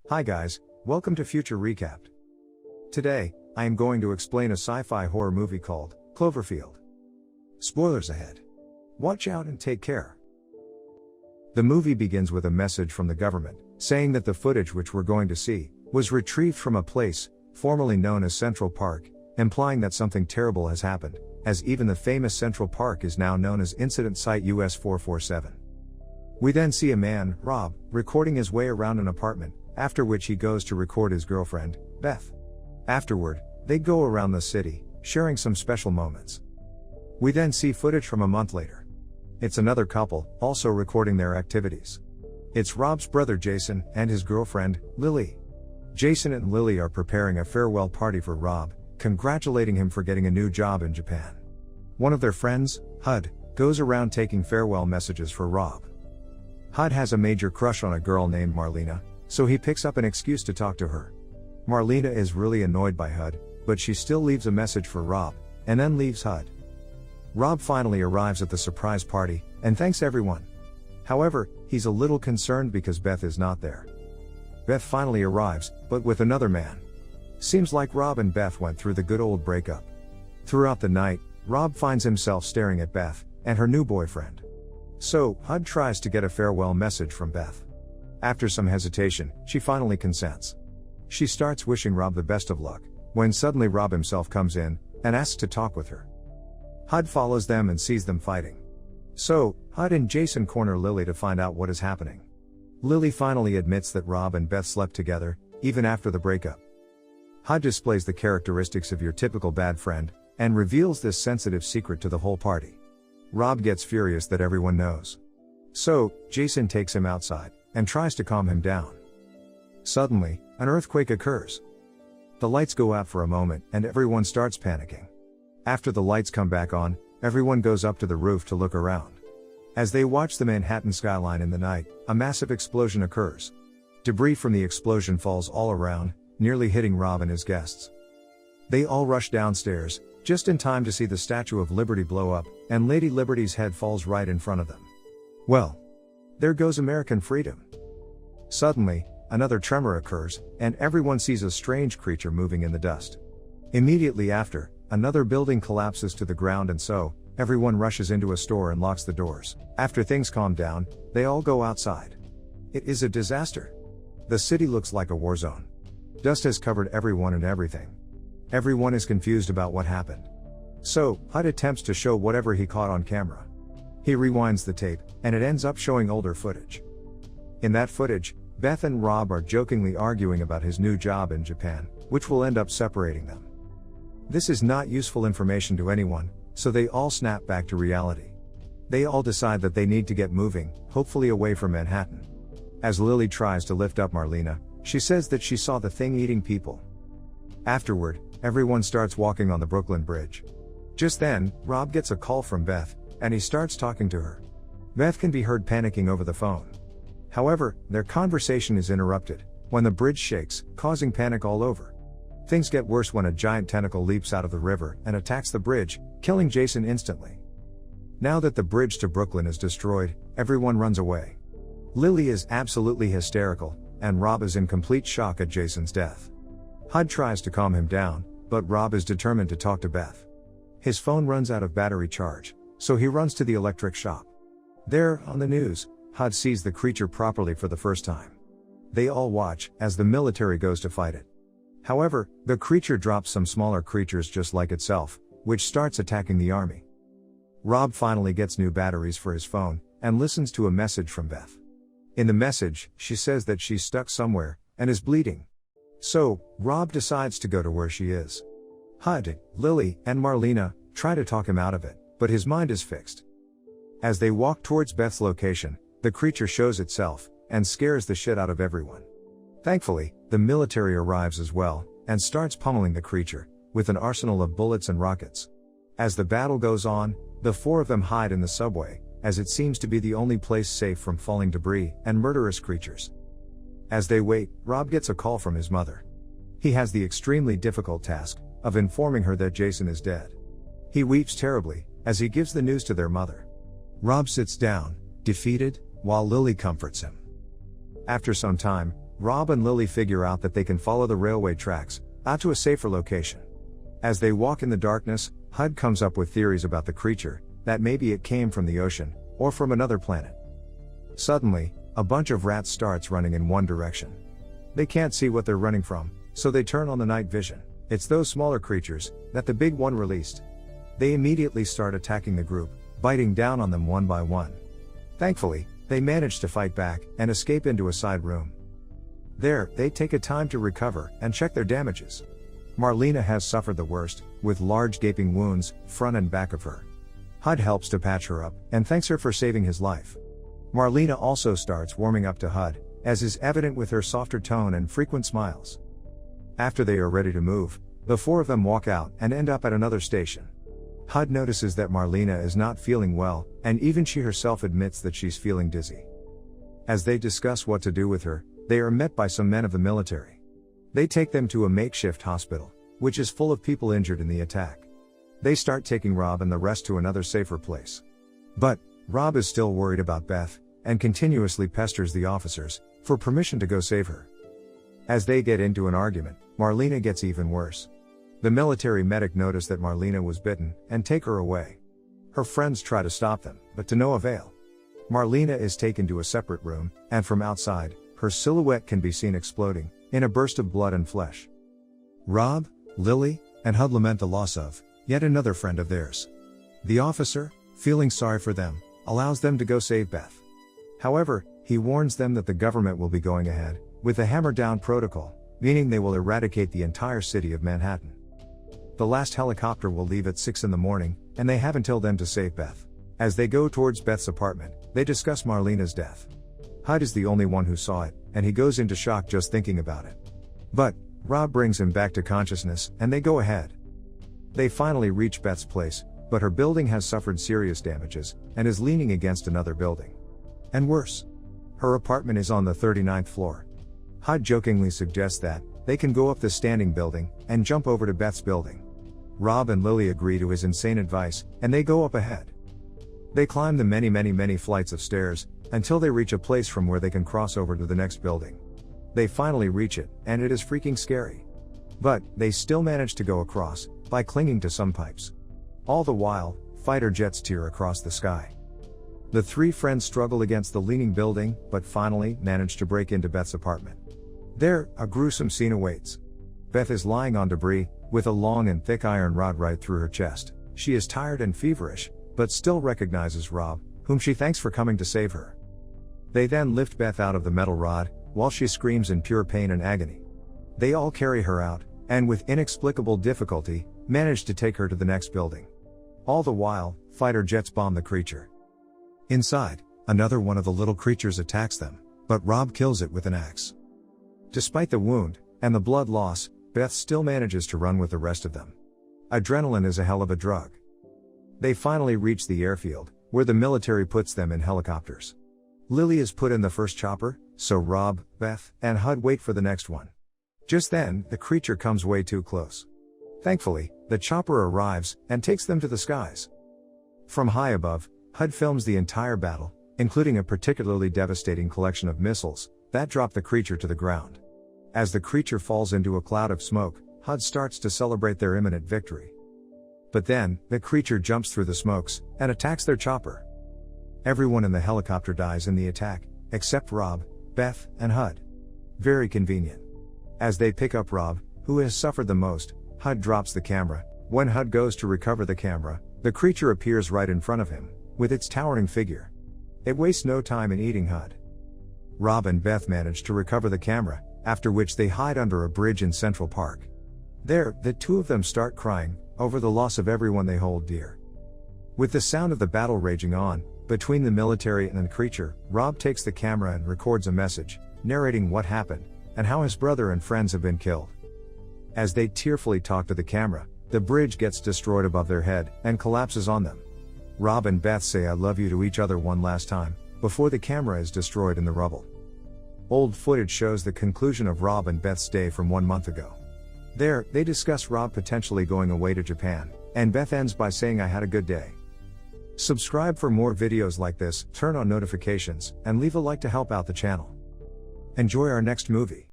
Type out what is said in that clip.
Hi guys, welcome to Future Recapped. Today, I am going to explain a sci-fi horror movie called Cloverfield. Spoilers ahead. Watch out and take care. The movie begins with a message from the government, saying that the footage which we're going to see, was retrieved from a place, formerly known as Central Park, implying that something terrible has happened, as even the famous Central Park is now known as Incident Site US 447. We then see a man, Rob, recording his way around an apartment, after which he goes to record his girlfriend, Beth. Afterward, they go around the city, sharing some special moments. We then see footage from a month later. It's another couple, also recording their activities. It's Rob's brother Jason, and his girlfriend, Lily. Jason and Lily are preparing a farewell party for Rob, congratulating him for getting a new job in Japan. One of their friends, Hud, goes around taking farewell messages for Rob. Hud has a major crush on a girl named Marlena, so he picks up an excuse to talk to her. Marlena is really annoyed by Hud, but she still leaves a message for Rob, and then leaves Hud. Rob finally arrives at the surprise party, and thanks everyone. However, he's a little concerned because Beth is not there. Beth finally arrives, but with another man. Seems like Rob and Beth went through the good old breakup. Throughout the night, Rob finds himself staring at Beth, and her new boyfriend. So, Hud tries to get a farewell message from Beth. After some hesitation, she finally consents. She starts wishing Rob the best of luck, when suddenly Rob himself comes in, and asks to talk with her. Hud follows them and sees them fighting. So, Hud and Jason corner Lily to find out what is happening. Lily finally admits that Rob and Beth slept together, even after the breakup. Hud displays the characteristics of your typical bad friend, and reveals this sensitive secret to the whole party. Rob gets furious that everyone knows. So, Jason takes him outside, and tries to calm him down. Suddenly, an earthquake occurs. The lights go out for a moment, and everyone starts panicking. After the lights come back on, everyone goes up to the roof to look around. As they watch the Manhattan skyline in the night, a massive explosion occurs. Debris from the explosion falls all around, nearly hitting Rob and his guests. They all rush downstairs, just in time to see the Statue of Liberty blow up, and Lady Liberty's head falls right in front of them. Well, there goes American freedom. Suddenly, another tremor occurs, and everyone sees a strange creature moving in the dust. Immediately after, another building collapses to the ground, and so, everyone rushes into a store and locks the doors. After things calm down, they all go outside. It is a disaster. The city looks like a war zone. Dust has covered everyone and everything. Everyone is confused about what happened. So, Hud attempts to show whatever he caught on camera. He rewinds the tape, and it ends up showing older footage. In that footage, Beth and Rob are jokingly arguing about his new job in Japan, which will end up separating them. This is not useful information to anyone, so they all snap back to reality. They all decide that they need to get moving, hopefully away from Manhattan. As Lily tries to lift up Marlena, she says that she saw the thing eating people. Afterward, everyone starts walking on the Brooklyn Bridge. Just then, Rob gets a call from Beth, and he starts talking to her. Beth can be heard panicking over the phone. However, their conversation is interrupted when the bridge shakes, causing panic all over. Things get worse when a giant tentacle leaps out of the river and attacks the bridge, killing Jason instantly. Now that the bridge to Brooklyn is destroyed, everyone runs away. Lily is absolutely hysterical, and Rob is in complete shock at Jason's death. Hud tries to calm him down, but Rob is determined to talk to Beth. His phone runs out of battery charge, so he runs to the electric shop. There, on the news, Hud sees the creature properly for the first time. They all watch, as the military goes to fight it. However, the creature drops some smaller creatures just like itself, which starts attacking the army. Rob finally gets new batteries for his phone, and listens to a message from Beth. In the message, she says that she's stuck somewhere, and is bleeding. So, Rob decides to go to where she is. Hud, Lily, and Marlena try to talk him out of it, but his mind is fixed. As they walk towards Beth's location, the creature shows itself, and scares the shit out of everyone. Thankfully, the military arrives as well, and starts pummeling the creature, with an arsenal of bullets and rockets. As the battle goes on, the four of them hide in the subway, as it seems to be the only place safe from falling debris and murderous creatures. As they wait, Rob gets a call from his mother. He has the extremely difficult task of informing her that Jason is dead. He weeps terribly, as he gives the news to their mother. Rob sits down, defeated, while Lily comforts him. After some time, Rob and Lily figure out that they can follow the railway tracks out to a safer location. As they walk in the darkness, Hud comes up with theories about the creature, that maybe it came from the ocean, or from another planet. Suddenly, a bunch of rats starts running in one direction. They can't see what they're running from, so they turn on the night vision. It's those smaller creatures that the big one released. They immediately start attacking the group, biting down on them one by one. Thankfully, they manage to fight back and escape into a side room. There, they take a time to recover and check their damages. Marlena has suffered the worst, with large gaping wounds, front and back of her. Hud helps to patch her up, and thanks her for saving his life. Marlena also starts warming up to Hud, as is evident with her softer tone and frequent smiles. After they are ready to move, the four of them walk out and end up at another station. Hud notices that Marlena is not feeling well, and even she herself admits that she's feeling dizzy. As they discuss what to do with her, they are met by some men of the military. They take them to a makeshift hospital, which is full of people injured in the attack. They start taking Rob and the rest to another safer place. But, Rob is still worried about Beth, and continuously pesters the officers for permission to go save her. As they get into an argument, Marlena gets even worse. The military medic notice that Marlena was bitten, and take her away. Her friends try to stop them, but to no avail. Marlena is taken to a separate room, and from outside, her silhouette can be seen exploding, in a burst of blood and flesh. Rob, Lily, and Hud lament the loss of yet another friend of theirs. The officer, feeling sorry for them, allows them to go save Beth. However, he warns them that the government will be going ahead with the hammer down protocol, meaning they will eradicate the entire city of Manhattan. The last helicopter will leave at 6 in the morning, and they have until then to save Beth. As they go towards Beth's apartment, they discuss Marlena's death. Hud is the only one who saw it, and he goes into shock just thinking about it. But, Rob brings him back to consciousness, and they go ahead. They finally reach Beth's place, but her building has suffered serious damages, and is leaning against another building. And worse. Her apartment is on the 39th floor. Hud jokingly suggests that they can go up the standing building, and jump over to Beth's building. Rob and Lily agree to his insane advice, and they go up ahead. They climb the many flights of stairs, until they reach a place from where they can cross over to the next building. They finally reach it, and it is freaking scary. But, they still manage to go across, by clinging to some pipes. All the while, fighter jets tear across the sky. The three friends struggle against the leaning building, but finally manage to break into Beth's apartment. There, a gruesome scene awaits. Beth is lying on debris, with a long and thick iron rod right through her chest. She is tired and feverish, but still recognizes Rob, whom she thanks for coming to save her. They then lift Beth out of the metal rod, while she screams in pure pain and agony. They all carry her out, and with inexplicable difficulty, manage to take her to the next building. All the while, fighter jets bomb the creature. Inside, another one of the little creatures attacks them, but Rob kills it with an axe. Despite the wound, and the blood loss, Beth still manages to run with the rest of them. Adrenaline is a hell of a drug. They finally reach the airfield, where the military puts them in helicopters. Lily is put in the first chopper, so Rob, Beth, and Hud wait for the next one. Just then, the creature comes way too close. Thankfully, the chopper arrives, and takes them to the skies. From high above, Hud films the entire battle, including a particularly devastating collection of missiles, that drop the creature to the ground. As the creature falls into a cloud of smoke, Hud starts to celebrate their imminent victory. But then, the creature jumps through the smokes, and attacks their chopper. Everyone in the helicopter dies in the attack, except Rob, Beth, and Hud. Very convenient. As they pick up Rob, who has suffered the most, Hud drops the camera. When Hud goes to recover the camera, the creature appears right in front of him, with its towering figure. It wastes no time in eating Hud. Rob and Beth manage to recover the camera, after which they hide under a bridge in Central Park. There, the two of them start crying, over the loss of everyone they hold dear. With the sound of the battle raging on, between the military and the creature, Rob takes the camera and records a message, narrating what happened, and how his brother and friends have been killed. As they tearfully talk to the camera, the bridge gets destroyed above their head, and collapses on them. Rob and Beth say I love you to each other one last time, before the camera is destroyed in the rubble. Old footage shows the conclusion of Rob and Beth's day from 1 month ago. There, they discuss Rob potentially going away to Japan, and Beth ends by saying I had a good day. Subscribe for more videos like this, turn on notifications, and leave a like to help out the channel. Enjoy our next movie.